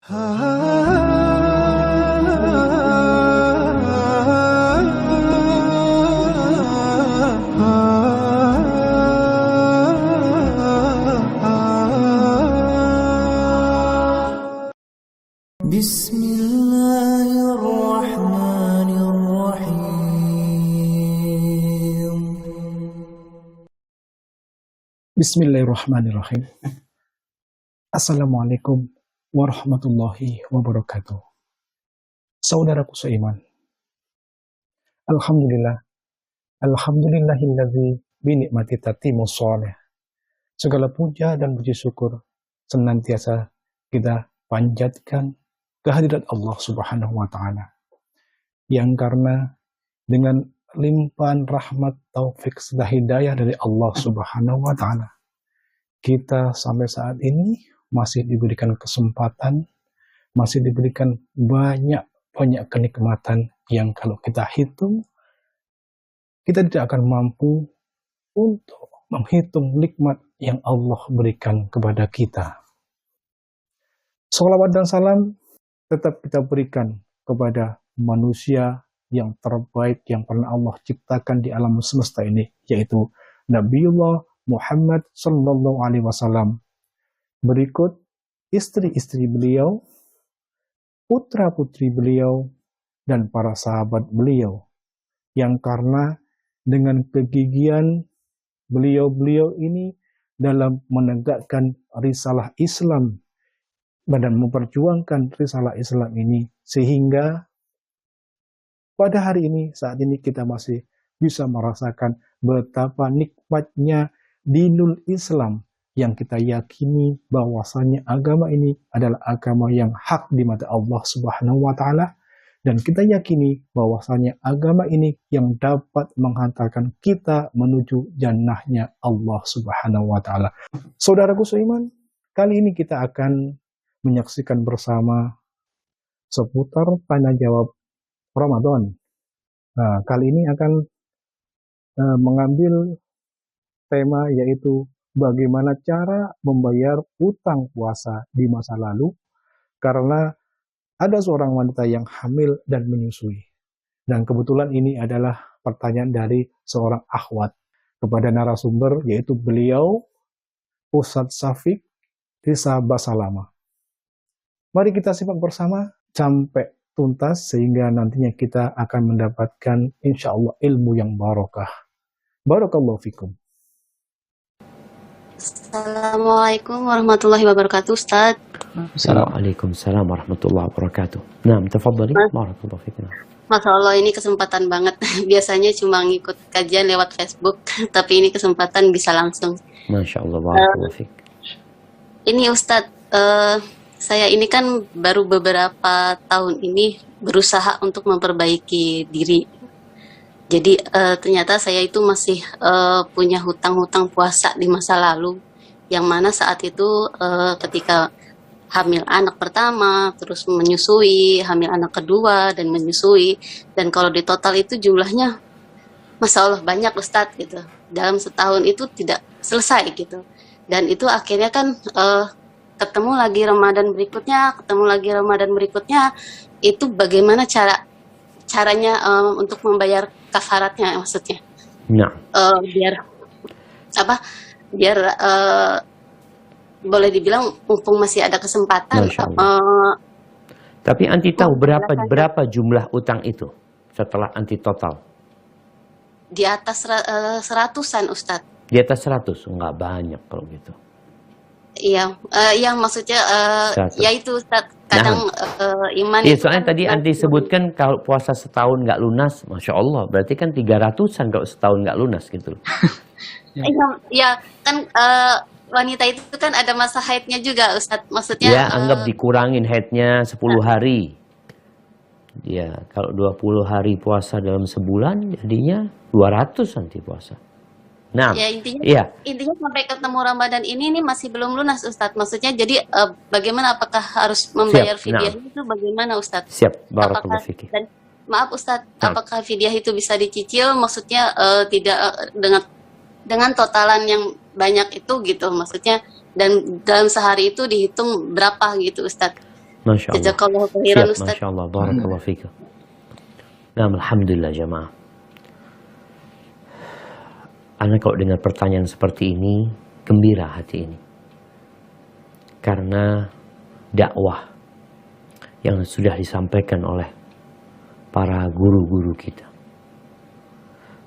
Bismillahirrahmanirrahim. Assalamualaikum warahmatullahi wabarakatuh. Saudaraku seiman, Alhamdulillah, Alhamdulillahilladzi binikmati tatimmus sholih. Segala puja dan puji syukur senantiasa kita panjatkan kehadirat Allah Subhanahu wa Ta'ala, yang karena dengan limpahan rahmat, taufik, serta hidayah dari Allah Subhanahu wa Ta'ala, kita sampai saat ini masih diberikan kesempatan, masih diberikan banyak kenikmatan yang kalau kita hitung, kita tidak akan mampu untuk menghitung nikmat yang Allah berikan kepada kita. Shalawat dan salam tetap kita berikan kepada manusia yang terbaik yang pernah Allah ciptakan di alam semesta ini, yaitu Nabiullah Muhammad Sallallahu Alaihi Wasallam. Berikut istri-istri beliau, putra-putri beliau, dan para sahabat beliau, yang karena dengan kegigihan beliau-beliau ini dalam menegakkan risalah Islam dan memperjuangkan risalah Islam ini, sehingga pada hari ini, saat ini kita masih bisa merasakan betapa nikmatnya dinul Islam, yang kita yakini bahwasanya agama ini adalah agama yang hak di mata Allah Subhanahu wa Ta'ala, dan kita yakini bahwasanya agama ini yang dapat menghantarkan kita menuju jannahnya Allah Subhanahu wa Ta'ala. Saudaraku seiman, kali ini kita akan menyaksikan bersama seputar tanya jawab Ramadan. Nah, kali ini akan mengambil tema, yaitu bagaimana cara membayar utang puasa di masa lalu, karena ada seorang wanita yang hamil dan menyusui. Dan kebetulan ini adalah pertanyaan dari seorang akhwat kepada narasumber, yaitu beliau Ustadz Syafiq Risa Basalama. Mari kita simak bersama sampai tuntas, sehingga nantinya kita akan mendapatkan insya Allah ilmu yang barokah. Barakallahu fikum. Assalamualaikum warahmatullahi wabarakatuh, Ustaz. Assalamualaikum warahmatullahi wabarakatuh. Nah, tafadhali. Barakallahu fikum. Masya Allah, ini kesempatan banget. Biasanya cuma ngikut kajian lewat Facebook, tapi ini kesempatan bisa langsung. Masya Allah, barakallahu fikum. Ini Ustaz, saya ini kan baru beberapa tahun ini berusaha untuk memperbaiki diri. Jadi ternyata saya itu masih punya hutang-hutang puasa di masa lalu, yang mana saat itu ketika hamil anak pertama, terus menyusui, hamil anak kedua, dan menyusui, dan kalau di total itu jumlahnya Masya Allah banyak Ustadz gitu. Dalam setahun itu tidak selesai gitu. Dan itu akhirnya kan ketemu lagi Ramadan berikutnya, itu bagaimana caranya untuk membayar kafaratnya, maksudnya. Nah. Biar boleh dibilang mumpung masih ada kesempatan. Tapi anti tahu berapa jumlah utang itu setelah anti total? Di atas 100-an Ustadz. Di atas 100, nggak banyak kalau gitu. Iya, yang maksudnya yaitu Ustadz, kadang iman. Iya, soalnya kan tadi anti sebutkan kalau puasa setahun nggak lunas, Masya Allah, berarti kan 300-an kalau setahun nggak lunas gitu. Iya, kan wanita itu kan ada masa haidnya juga Ustadz, maksudnya. Ya, anggap dikurangin haidnya 10 hari. Ya, kalau 20 hari puasa dalam sebulan, jadinya 200 nanti puasa. Nah, ya intinya sampai ketemu Ramadan ini masih belum lunas Ustadz. Maksudnya jadi bagaimana, apakah harus membayar fidyah itu bagaimana Ustadz? Siap, barakallahu fiki. Dan maaf Ustadz, apakah fidyah itu bisa dicicil? Maksudnya tidak dengan totalan yang banyak itu gitu maksudnya, dan dalam sehari itu dihitung berapa gitu Ustadz? Masya Allah. Jazakallahu khairan Siap, Ustaz. Masya Allah. Barakallahu fikum. Nah, alhamdulillah jamaah. Ana kalau dengar pertanyaan seperti ini, gembira hati ini. Karena dakwah yang sudah disampaikan oleh para guru-guru kita,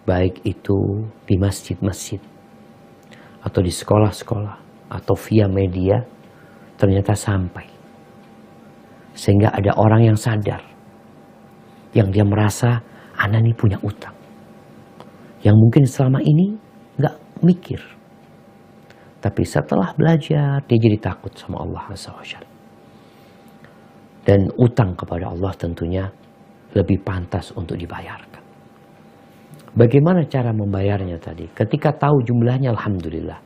baik itu di masjid-masjid atau di sekolah-sekolah atau via media, ternyata sampai. Sehingga ada orang yang sadar, yang dia merasa ana nih punya utang, yang mungkin selama ini nggak mikir, tapi setelah belajar dia jadi takut sama Allah Azza wa Jalla. Dan utang kepada Allah tentunya lebih pantas untuk dibayarkan. Bagaimana cara membayarnya tadi? Ketika tahu jumlahnya, alhamdulillah,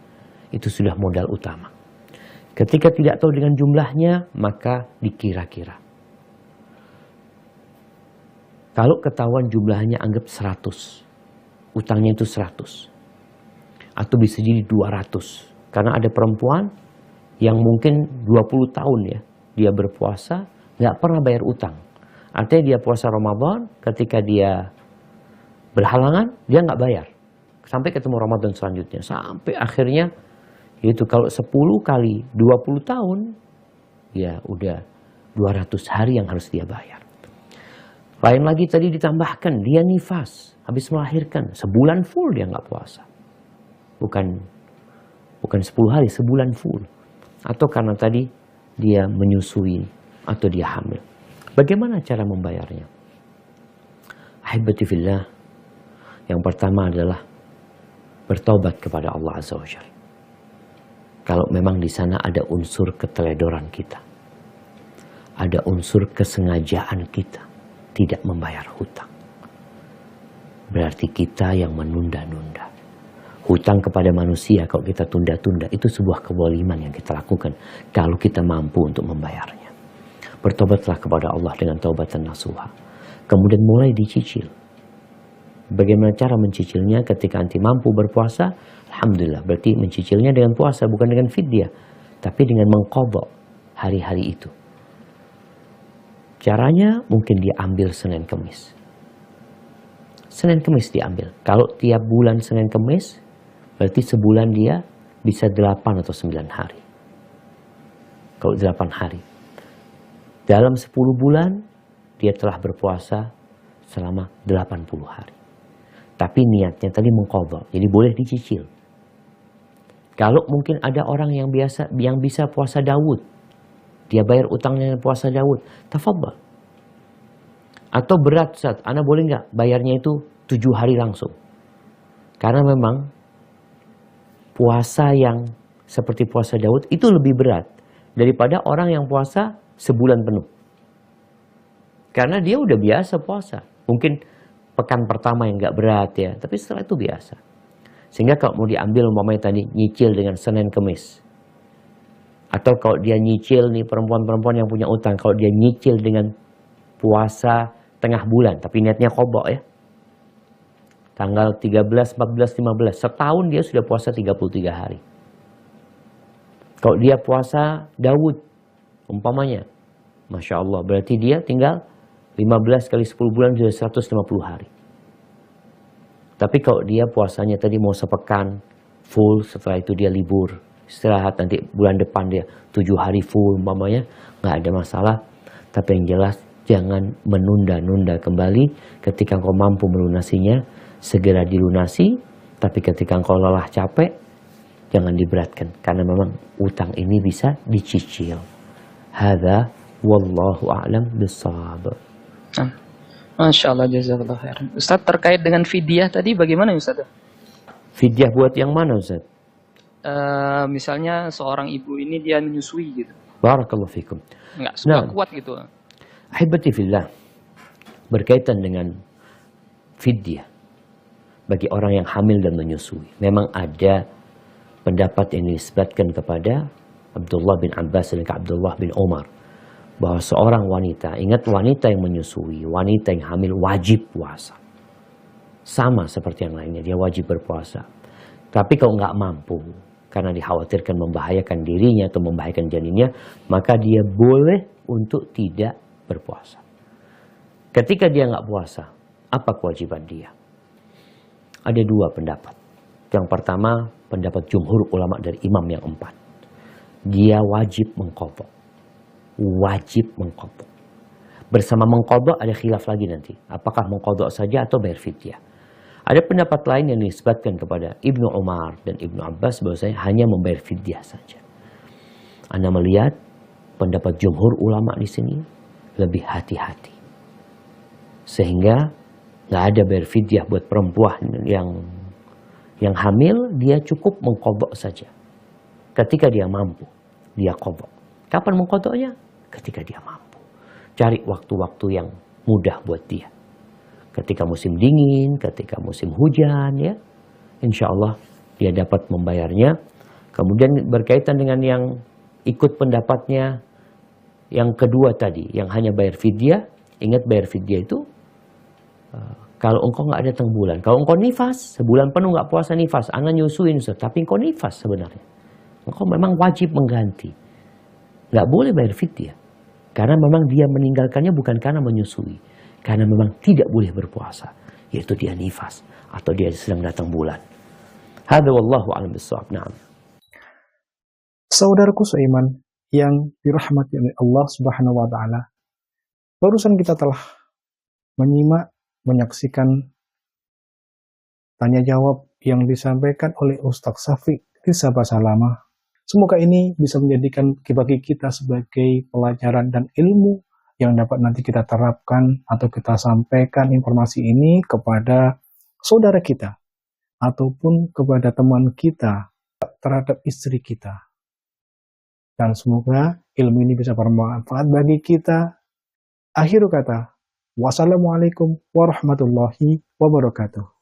itu sudah modal utama. Ketika tidak tahu dengan jumlahnya, maka dikira-kira. Kalau ketahuan jumlahnya anggap 100, utangnya itu 100. Atau bisa jadi 200. Karena ada perempuan yang mungkin 20 tahun ya, dia berpuasa, nggak pernah bayar utang. Artinya dia puasa Ramadan, ketika dia berhalangan, dia nggak bayar. Sampai ketemu Ramadan selanjutnya. Sampai akhirnya, itu kalau 10 kali 20 tahun, ya udah 200 hari yang harus dia bayar. Lain lagi tadi ditambahkan, dia nifas, habis melahirkan, sebulan full dia nggak puasa. Bukan 10 hari, sebulan full. Atau karena tadi dia menyusui atau dia hamil. Bagaimana cara membayarnya? Ahibati fillah, yang pertama adalah bertaubat kepada Allah Azza wa Jalla. Kalau memang di sana ada unsur keteledoran kita, ada unsur kesengajaan kita tidak membayar hutang, berarti kita yang menunda-nunda. Hutang kepada manusia kalau kita tunda-tunda itu sebuah kezaliman yang kita lakukan kalau kita mampu untuk membayarnya. Bertobatlah kepada Allah dengan taubatan nasuha. Kemudian mulai dicicil. Bagaimana cara mencicilnya ketika anti mampu berpuasa? Alhamdulillah, berarti mencicilnya dengan puasa, bukan dengan fidyah, tapi dengan mengqadha hari-hari itu. Caranya mungkin dia ambil Senin Kemis. Senin Kemis diambil. Kalau tiap bulan Senin Kemis, berarti sebulan dia bisa 8 atau 9 hari. Kalau 8 hari. Dalam 10 bulan, dia telah berpuasa selama 80 hari. Tapi niatnya tadi mengqadha, jadi boleh dicicil. Kalau mungkin ada orang yang bisa puasa Daud, dia bayar utangnya dengan puasa Daud, tafadhal. Atau berat, Ustaz, Ana boleh nggak bayarnya itu 7 hari langsung? Karena memang puasa yang seperti puasa Daud itu lebih berat daripada orang yang puasa sebulan penuh. Karena dia udah biasa puasa. Mungkin pekan pertama yang nggak berat ya, tapi setelah itu biasa. Sehingga kalau mau diambil umpamanya tadi nyicil dengan Senin Kemis. Atau kalau dia nyicil nih perempuan-perempuan yang punya utang, kalau dia nyicil dengan puasa tengah bulan, tapi niatnya qadha ya. Tanggal 13, 14, 15, setahun dia sudah puasa 33 hari. Kalau dia puasa Daud, umpamanya, Masya Allah, berarti dia tinggal 15 kali 10 bulan sudah 150 hari. Tapi kalau dia puasanya tadi mau sepekan full, setelah itu dia libur, istirahat, nanti bulan depan dia 7 hari full umpamanya, nggak ada masalah. Tapi yang jelas jangan menunda-nunda kembali. Ketika engkau mampu melunasinya, segera dilunasi. Tapi ketika engkau lelah capek, jangan diberatkan. Karena memang utang ini bisa dicicil. Hadza wallahu a'lam bissawab. Masya Allah, jazakallah khairan. Ustaz, terkait dengan fidyah tadi bagaimana Ustaz? Fidyah buat yang mana Ustaz? Misalnya seorang ibu ini dia menyusui gitu. Barakallahu fikum. Nggak kuat gitu. Ahibati fillah, berkaitan dengan fidyah bagi orang yang hamil dan menyusui. Memang ada pendapat yang disebutkan kepada Abdullah bin Abbas dan Abdullah bin Umar, bahwa seorang wanita, ingat wanita yang menyusui, wanita yang hamil wajib puasa. Sama seperti yang lainnya, dia wajib berpuasa. Tapi kalau nggak mampu, karena dikhawatirkan membahayakan dirinya atau membahayakan janinnya, maka dia boleh untuk tidak berpuasa. Ketika dia nggak puasa, apa kewajiban dia? Ada dua pendapat. Yang pertama, pendapat jumhur ulama dari imam yang 4. Dia wajib mengqadha. Wajib mengqadha. Bersama mengqadha ada khilaf lagi nanti. Apakah mengqadha saja atau bayar fidyah? Ada pendapat lain yang disebutkan kepada Ibnu Umar dan Ibnu Abbas bahwasanya hanya membayar fidyah saja. Anda melihat pendapat jumhur ulama di sini lebih hati-hati. Sehingga nggak ada bayar fidyah buat perempuan yang hamil, dia cukup mengqadha saja. Ketika dia mampu, dia qadha. Kapan mengqadhanya? Ketika dia mampu. Cari waktu-waktu yang mudah buat dia. Ketika musim dingin, ketika musim hujan, ya, insya Allah dia dapat membayarnya. Kemudian berkaitan dengan yang ikut pendapatnya yang kedua tadi, yang hanya bayar fidyah. Ingat, bayar fidyah itu kalau engkau nggak datang bulan, kalau engkau nifas, sebulan penuh nggak puasa nifas, ana nyusuin, tapi engkau nifas sebenarnya, engkau memang wajib mengganti. Nggak boleh bayar fidyah. Karena memang dia meninggalkannya bukan karena menyusui, karena memang tidak boleh berpuasa, yaitu dia nifas atau dia sedang datang bulan. Hadza wallahu a'lam bissawab. Na'am. Saudaraku seiman yang dirahmati oleh Allah Subhanahu wa taala, barusan kita telah menyaksikan tanya jawab yang disampaikan oleh Ustaz Syafiq Rizal Basalamah. Semoga ini bisa menjadikan bagi kita sebagai pelajaran dan ilmu yang dapat nanti kita terapkan atau kita sampaikan informasi ini kepada saudara kita ataupun kepada teman kita terhadap istri kita. Dan semoga ilmu ini bisa bermanfaat bagi kita. Akhir kata, wassalamualaikum warahmatullahi wabarakatuh.